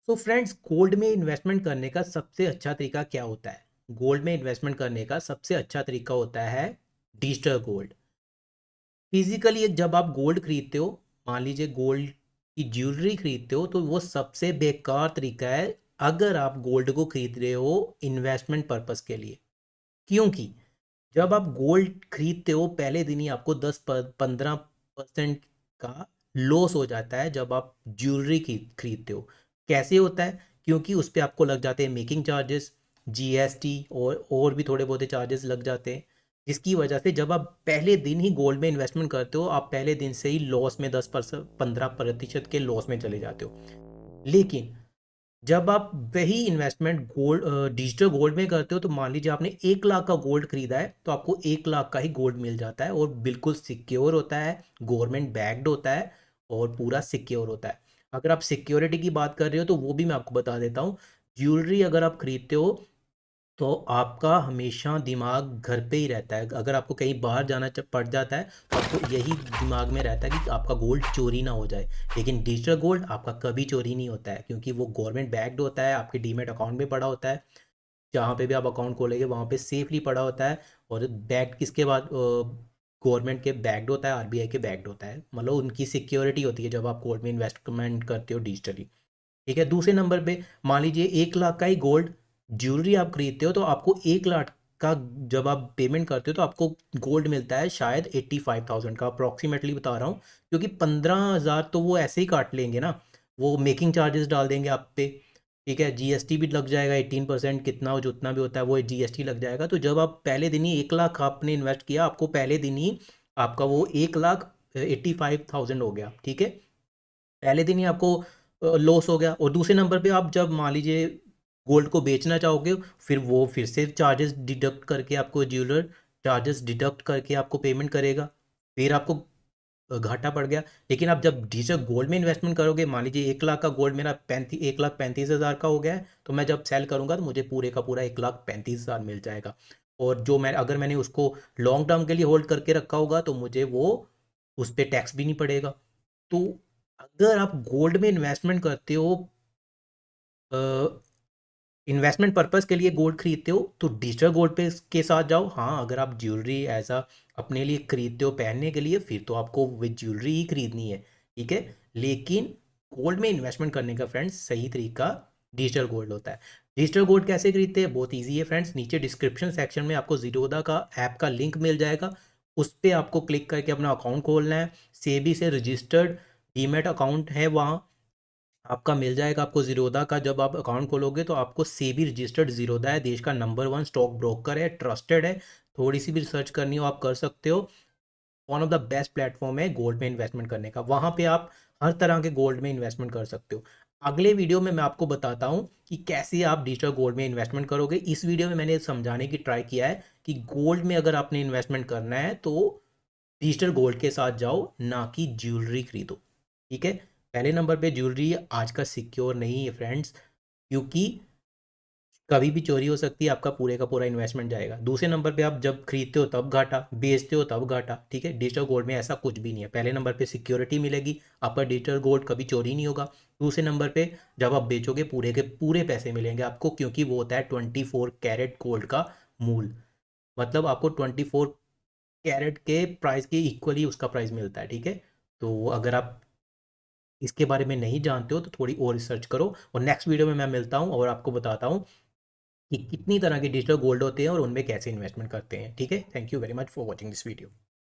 तो friends, gold में investment करने का सबसे अच्छा तरीका क्या होता है? गोल्ड में इन्वेस्टमेंट करने का सबसे अच्छा तरीका होता है डिजिटल गोल्ड। फिजिकली जब आप गोल्ड खरीदते हो, मान लीजिए गोल्ड की ज्वेलरी खरीदते हो, तो वो सबसे बेकार तरीका है अगर आप गोल्ड को खरीद रहे हो इन्वेस्टमेंट पर्पस के लिए। क्योंकि जब आप गोल्ड खरीदते हो पहले दिन ही आपको 10-15% का लॉस हो जाता है जब आप ज्वेलरी खरीदते हो। कैसे होता है? क्योंकि उस पर आपको लग जाते हैं मेकिंग चार्जेस, जीएसटी और भी थोड़े बहुत चार्जेस लग जाते हैं, जिसकी वजह से जब आप पहले दिन ही गोल्ड में इन्वेस्टमेंट करते हो, आप पहले दिन से ही लॉस में 10-15% के लॉस में चले जाते हो। लेकिन जब आप वही इन्वेस्टमेंट गोल्ड डिजिटल गोल्ड में करते हो, तो मान लीजिए आपने 1 लाख का गोल्ड खरीदा है, तो आपको 1 लाख का ही गोल्ड मिल जाता है और बिल्कुल सिक्योर होता है, गवर्नमेंट बैक्ड होता है और पूरा सिक्योर होता है। अगर आप सिक्योरिटी की बात कर रहे हो तो वो भी मैं आपको बता देता हूँ। ज्वेलरी अगर आप खरीदते हो तो आपका हमेशा दिमाग घर पे ही रहता है। अगर आपको कहीं बाहर जाना पड़ जाता है तो आपको यही दिमाग में रहता है कि आपका गोल्ड चोरी ना हो जाए। लेकिन डिजिटल गोल्ड आपका कभी चोरी नहीं होता है, क्योंकि वो गवर्नमेंट बैक्ड होता है, आपके डीमेट अकाउंट में पड़ा होता है। जहाँ पे भी आप अकाउंट खोलेंगे वहाँ पे सेफली पड़ा होता है। और बैक्ड किसके बाद? गवर्नमेंट के बैक्ड होता है, आरबीआई के बैक्ड होता है, मतलब उनकी सिक्योरिटी होती है जब आप गोल्ड में इन्वेस्टमेंट करते हो डिजिटली। ठीक है। दूसरे नंबर पे मान लीजिए 1 लाख का ही गोल्ड ज्वेलरी आप खरीदते हो, तो आपको 1 लाख का जब आप पेमेंट करते हो तो आपको गोल्ड मिलता है शायद 85,000 का, अप्रॉक्सीमेटली बता रहा हूँ, क्योंकि 15,000 तो वो ऐसे ही काट लेंगे ना, वो मेकिंग चार्जेस डाल देंगे आप पे। ठीक है, जीएसटी भी लग जाएगा 18%, कितना हो जितना भी होता है वो जीएसटी लग जाएगा। तो जब आप पहले दिन ही 1 लाख आपने इन्वेस्ट किया, आपको पहले दिन ही आपका वो 1,85,000 हो गया। ठीक है, पहले दिन ही आपको लॉस हो गया। और दूसरे नंबर पे आप जब मान लीजिए गोल्ड को बेचना चाहोगे, फिर वो फिर से चार्जेस डिडक्ट करके आपको ज्वेलर चार्जेस डिडक्ट करके आपको पेमेंट करेगा, फिर आपको घाटा पड़ गया। लेकिन आप जब डिजिटल गोल्ड में इन्वेस्टमेंट करोगे, मान लीजिए 1 लाख का गोल्ड मेरा 1,35,000 का हो गया है, तो मैं जब सेल करूंगा तो मुझे पूरे का पूरा 1,35,000 मिल जाएगा। और जो मैं अगर मैंने उसको लॉन्ग टर्म के लिए होल्ड करके रखा होगा तो मुझे वो उस पर टैक्स भी नहीं पड़ेगा। तो अगर आप गोल्ड में इन्वेस्टमेंट करते हो, इन्वेस्टमेंट पर्पस के लिए गोल्ड खरीदते हो, तो डिजिटल गोल्ड पे के साथ जाओ। हाँ, अगर आप ज्वेलरी ऐसा अपने लिए खरीदते हो पहनने के लिए, फिर तो आपको विद ज्वेलरी ही खरीदनी है। ठीक है। लेकिन गोल्ड में इन्वेस्टमेंट करने का फ्रेंड्स सही तरीका डिजिटल गोल्ड होता है। डिजिटल गोल्ड कैसे खरीदते हैं? बहुत ईजी है फ्रेंड्स। नीचे डिस्क्रिप्शन सेक्शन में आपको जीरोधा का ऐप का लिंक मिल जाएगा, उस पर आपको क्लिक करके अपना अकाउंट खोलना है। सेबी से रजिस्टर्ड डीमेट अकाउंट है वहाँ आपका मिल जाएगा। आपको जीरोधा का जब आप अकाउंट खोलोगे तो आपको सेबी रजिस्टर्ड जीरोधा है, देश का नंबर 1 स्टॉक ब्रोकर है, ट्रस्टेड है। थोड़ी सी भी रिसर्च करनी हो आप कर सकते हो। One of the best platform है गोल्ड में इन्वेस्टमेंट करने का। वहाँ पे आप हर तरह के गोल्ड में इन्वेस्टमेंट कर सकते हो। अगले वीडियो में मैं आपको बताता हूँ कि कैसे आप डिजिटल गोल्ड में इन्वेस्टमेंट करोगे। इस वीडियो में मैंने समझाने की ट्राई किया है कि गोल्ड में अगर आपने इन्वेस्टमेंट करना है तो डिजिटल गोल्ड के साथ जाओ, ना कि ज्वेलरी खरीदो। ठीक है। पहले नंबर पे ज्वेलरी आज का सिक्योर नहीं है फ्रेंड्स, क्योंकि कभी भी चोरी हो सकती है, आपका पूरे का पूरा इन्वेस्टमेंट जाएगा। दूसरे नंबर पे आप जब खरीदते हो तब घाटा, बेचते हो तब घाटा। ठीक है, डिजिटल गोल्ड में ऐसा कुछ भी नहीं है। पहले नंबर पे सिक्योरिटी मिलेगी, आपका डिजिटल गोल्ड कभी चोरी नहीं होगा। दूसरे नंबर पे जब आप बेचोगे पूरे के पूरे पैसे मिलेंगे आपको, क्योंकि वो होता है 24 कैरेट गोल्ड का मूल, मतलब आपको 24 कैरेट के प्राइस के इक्वली उसका प्राइस मिलता है। ठीक है। तो अगर आप इसके बारे में नहीं जानते हो तो थोड़ी और रिसर्च करो, और नेक्स्ट वीडियो में मैं मिलता हूँ और आपको बताता हूँ कि कितनी तरह के डिजिटल गोल्ड होते हैं और उनमें कैसे इन्वेस्टमेंट करते हैं। ठीक है। Thank you very much for watching this video.